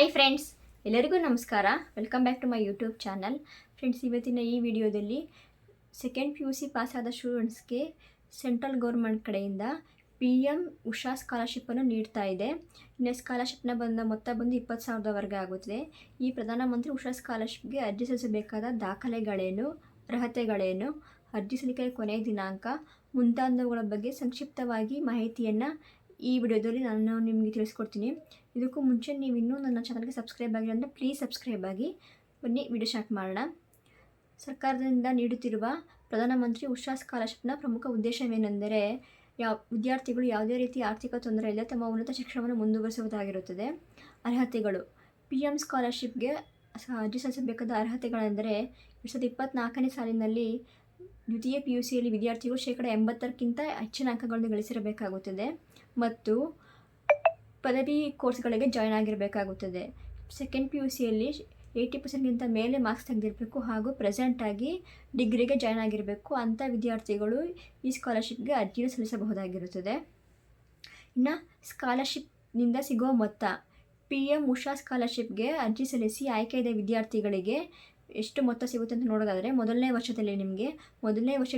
Hi friends, ಎಲ್ಲರಿಗೂ ನಮಸ್ಕಾರ. Welcome back to my YouTube channel. Friends, ಇವತ್ತಿನ ಈ ವಿಡಿಯೋದಲ್ಲಿ ಸೆಕೆಂಡ್ PUC ಪಾಸಾದ ಸ್ಟೂಡೆಂಟ್ಸ್ಗೆ ಸೆಂಟ್ರಲ್ ಗೌರ್ಮೆಂಟ್ ಕಡೆಯಿಂದ PM ಉಷಾ ಸ್ಕಾಲರ್ಶಿಪ್ಪನ್ನು ನೀಡ್ತಾ ಇದೆ. ಇನ್ನು ಸ್ಕಾಲರ್ಶಿಪ್ನ ಮೊತ್ತ ಬಂದು 20,000ವರೆಗೆ ಆಗುತ್ತದೆ. ಈ ಪ್ರಧಾನಮಂತ್ರಿ ಉಷಾ ಸ್ಕಾಲರ್ಶಿಪ್ಗೆ ಅರ್ಜಿ ಸಲ್ಲಿಸಬೇಕಾದ ದಾಖಲೆಗಳೇನು, ಅರ್ಹತೆಗಳೇನು, ಅರ್ಜಿ ಸಲ್ಲಿಕೆ ಕೊನೆಯ ದಿನಾಂಕ ಮುಂತಾದವುಗಳ ಬಗ್ಗೆ ಸಂಕ್ಷಿಪ್ತವಾಗಿ ಮಾಹಿತಿಯನ್ನು ಈ ವಿಡಿಯೋದಲ್ಲಿ ನಾನು ನಿಮಗೆ ತಿಳಿಸ್ಕೊಡ್ತೀನಿ. ಇದಕ್ಕೂ ಮುಂಚೆ ನೀವು ಇನ್ನೂ ನನ್ನ ಚಾನಲ್ಗೆ ಸಬ್ಸ್ಕ್ರೈಬ್ ಆಗಿಲ್ಲ ಅಂದರೆ ಪ್ಲೀಸ್ ಸಬ್ಸ್ಕ್ರೈಬ್ ಆಗಿ. ಬನ್ನಿ ವಿಡಿಯೋ ಸ್ಟಾರ್ಟ್ ಮಾಡೋಣ. ಸರ್ಕಾರದಿಂದ ನೀಡುತ್ತಿರುವ ಪ್ರಧಾನಮಂತ್ರಿ ಉಷಾ ಸ್ಕಾಲರ್ಶಿಪ್ನ ಪ್ರಮುಖ ಉದ್ದೇಶವೇನೆಂದರೆ ವಿದ್ಯಾರ್ಥಿಗಳು ಯಾವುದೇ ರೀತಿ ಆರ್ಥಿಕ ತೊಂದರೆ ಇಲ್ಲದೆ ತಮ್ಮ ಉನ್ನತ ಶಿಕ್ಷಣವನ್ನು ಮುಂದುವರಿಸುವುದಾಗಿರುತ್ತದೆ. ಅರ್ಹತೆಗಳು: PM ಸ್ಕಾಲರ್ಶಿಪ್ಗೆ ಅರ್ಜಿ ಸಲ್ಲಿಸಬೇಕಾದ ಅರ್ಹತೆಗಳೆಂದರೆ 2024ನೇ ಸಾಲಿನಲ್ಲಿ ದ್ವಿತೀಯ PUCಯಲ್ಲಿ ವಿದ್ಯಾರ್ಥಿಗಳು 80%ಕ್ಕಿಂತ ಹೆಚ್ಚಿನ ಅಂಕಗಳನ್ನು ಗಳಿಸಿರಬೇಕಾಗುತ್ತದೆ ಮತ್ತು ಪದವಿ ಕೋರ್ಸ್ಗಳಿಗೆ ಜಾಯ್ನ್ ಆಗಿರಬೇಕಾಗುತ್ತದೆ. ಸೆಕೆಂಡ್ PUCಯಲ್ಲಿ 80%ಗಿಂತ ಮೇಲೆ ಮಾರ್ಕ್ಸ್ ತೆಗೆದಿರಬೇಕು ಹಾಗೂ ಪ್ರೆಸೆಂಟಾಗಿ ಡಿಗ್ರಿಗೆ ಜಾಯ್ನ್ ಆಗಿರಬೇಕು. ಅಂಥ ವಿದ್ಯಾರ್ಥಿಗಳು ಈ ಸ್ಕಾಲರ್ಶಿಪ್ಗೆ ಅರ್ಜಿಯನ್ನು ಸಲ್ಲಿಸಬಹುದಾಗಿರುತ್ತದೆ. ಇನ್ನು ಸ್ಕಾಲರ್ಶಿಪ್ನಿಂದ ಸಿಗುವ ಮೊತ್ತ: PM ಉಷಾ ಸ್ಕಾಲರ್ಶಿಪ್ಗೆ ಅರ್ಜಿ ಸಲ್ಲಿಸಿ ಆಯ್ಕೆಯಾದ ವಿದ್ಯಾರ್ಥಿಗಳಿಗೆ ಎಷ್ಟು ಮೊತ್ತ ಸಿಗುತ್ತೆ ಅಂತ ನೋಡೋದಾದರೆ, ಮೊದಲನೇ ವರ್ಷ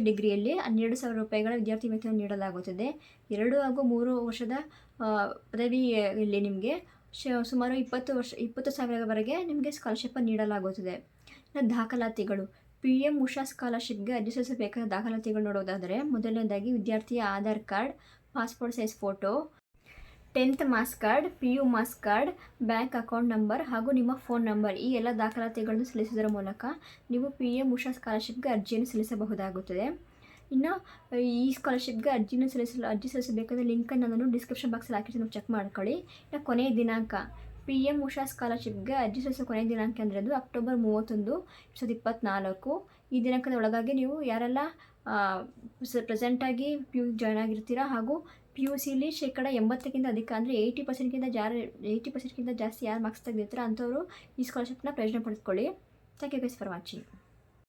ಡಿಗ್ರಿಯಲ್ಲಿ 12,000 ರೂಪಾಯಿಗಳ ವಿದ್ಯಾರ್ಥಿ ವೇತನ ನೀಡಲಾಗುತ್ತದೆ. 2 ಹಾಗೂ 3 ವರ್ಷದ ಪದವಿಯಲ್ಲಿ ನಿಮಗೆ ಸುಮಾರು 20,000ವರೆಗೆ ನಿಮಗೆ ಸ್ಕಾಲರ್ಶಿಪ್ಪನ್ನು ನೀಡಲಾಗುತ್ತದೆ. ಇನ್ನು ದಾಖಲಾತಿಗಳು: PM ಉಷಾ ಸ್ಕಾಲರ್ಶಿಪ್ಗೆ ಅರ್ಜಿ ಸಲ್ಲಿಸಬೇಕಾದ ದಾಖಲಾತಿಗಳು ನೋಡೋದಾದರೆ, ಮೊದಲನೇದಾಗಿ ವಿದ್ಯಾರ್ಥಿಯ Aadhaar card, passport size photo, 10th marks card, PU marks card, bank account number ಹಾಗೂ ನಿಮ್ಮ ಫೋನ್ ನಂಬರ್. ಈ ಎಲ್ಲ ದಾಖಲಾತಿಗಳನ್ನು ಸಲ್ಲಿಸುವುದರ ಮೂಲಕ ನೀವು PM ಉಷಾ ಸ್ಕಾಲರ್ಶಿಪ್ಗೆ ಅರ್ಜಿಯನ್ನು ಸಲ್ಲಿಸಬಹುದಾಗುತ್ತದೆ. ಇನ್ನು ಈ ಸ್ಕಾಲರ್ಶಿಪ್ಗೆ ಅರ್ಜಿ ಸಲ್ಲಿಸಬೇಕಾದ ಲಿಂಕನ್ನು ನಾನು ಡಿಸ್ಕ್ರಿಪ್ಷನ್ ಬಾಕ್ಸಲ್ಲಿ ಹಾಕಿರ್ತೀನಿ, ಚೆಕ್ ಮಾಡ್ಕೊಳ್ಳಿ. ಇನ್ನು ಕೊನೆಯ ದಿನಾಂಕ: PM ಉಷಾ ಸ್ಕಾಲರ್ಶಿಪ್ಗೆ ಅರ್ಜಿ ಸಲ್ಲಿಸೋ ಕೊನೆಯ ದಿನಾಂಕ ಅಂದರೆ ಅದು ಅಕ್ಟೋಬರ್ 31, 2024. ಈ ದಿನಾಂಕದ ಒಳಗಾಗಿ ನೀವು ಯಾರೆಲ್ಲ ಪ್ರೆಸೆಂಟಾಗಿ PU ಜಾಯ್ನ್ ಆಗಿರ್ತೀರಾ ಹಾಗೂ PUCಲಿ 80%ಕ್ಕಿಂತ ಅಧಿಕ ಅಂದರೆ 80%ಕ್ಕಿಂತ ಜಾಸ್ತಿ ಯಾರು ಮಾರ್ಕ್ಸ್ ತೆಗೆದಿರ್ತೀರ ಅಂಥವರು ಈ ಸ್ಕಾಲರ್ಶಿಪ್ನ ಪ್ರಯೋಜನ ಪಡೆದುಕೊಳ್ಳಿ. Thank you guys for watching.